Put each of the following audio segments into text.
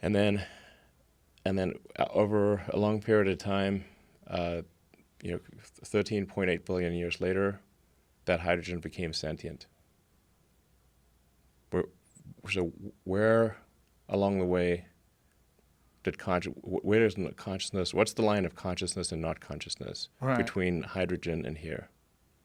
And then over a long period of time, 13.8 billion years later, that hydrogen became sentient. So where along the way where is consciousness? What's the line of consciousness and not consciousness between hydrogen and here?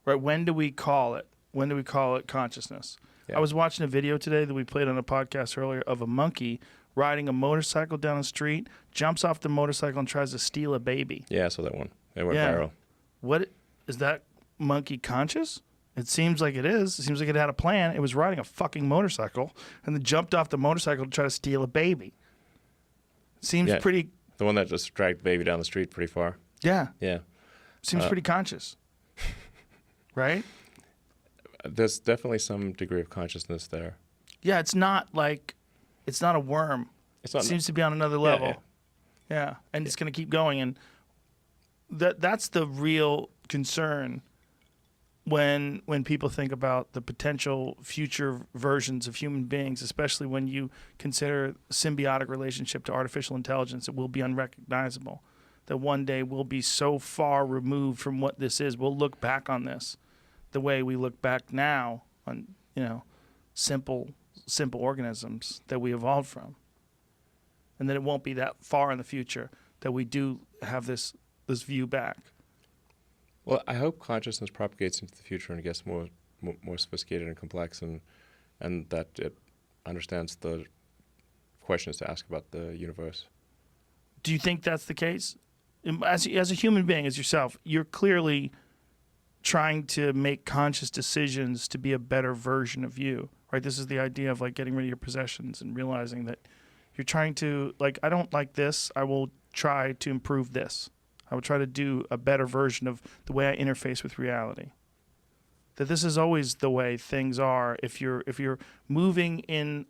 Right. When do we call it? When do we call it consciousness? Yeah. I was watching a video today that we played on a podcast earlier of a monkey riding a motorcycle down the street, jumps off the motorcycle and tries to steal a baby. Yeah, I saw that one. It went viral. What is that monkey conscious? It seems like it is. It seems like it had a plan. It was riding a fucking motorcycle and then jumped off the motorcycle to try to steal a baby. Seems pretty... The one that just dragged the baby down the street pretty far. Yeah. Yeah. Seems pretty conscious. Right? There's definitely some degree of consciousness there. Yeah, it's not a worm. It seems to be on another level. Yeah. And it's going to keep going. And that's the real concern when people think about the potential future versions of human beings, especially when you consider symbiotic relationship to artificial intelligence, it will be unrecognizable. That one day we'll be so far removed from what this is. We'll look back on this the way we look back now on, simple organisms that we evolved from. And then it won't be that far in the future that we do have this view back. Well, I hope consciousness propagates into the future and gets more sophisticated and complex, and that it understands the questions to ask about the universe. Do you think that's the case? As a human being, as yourself, you're clearly trying to make conscious decisions to be a better version of you, right? This is the idea of like getting rid of your possessions and realizing that you're trying to, like, I don't like this. I will try to improve this. I will try to do a better version of the way I interface with reality. That this is always the way things are. If you're moving in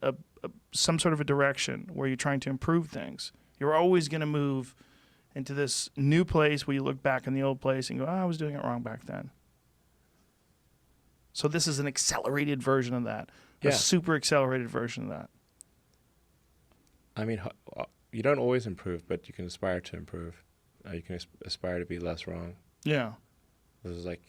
some sort of a direction where you're trying to improve things, you're always going to move into this new place where you look back in the old place and go, I was doing it wrong back then. So this is an accelerated version of that, a super accelerated version of that. I mean, you don't always improve, but you can aspire to improve. You can aspire to be less wrong. Yeah. This is like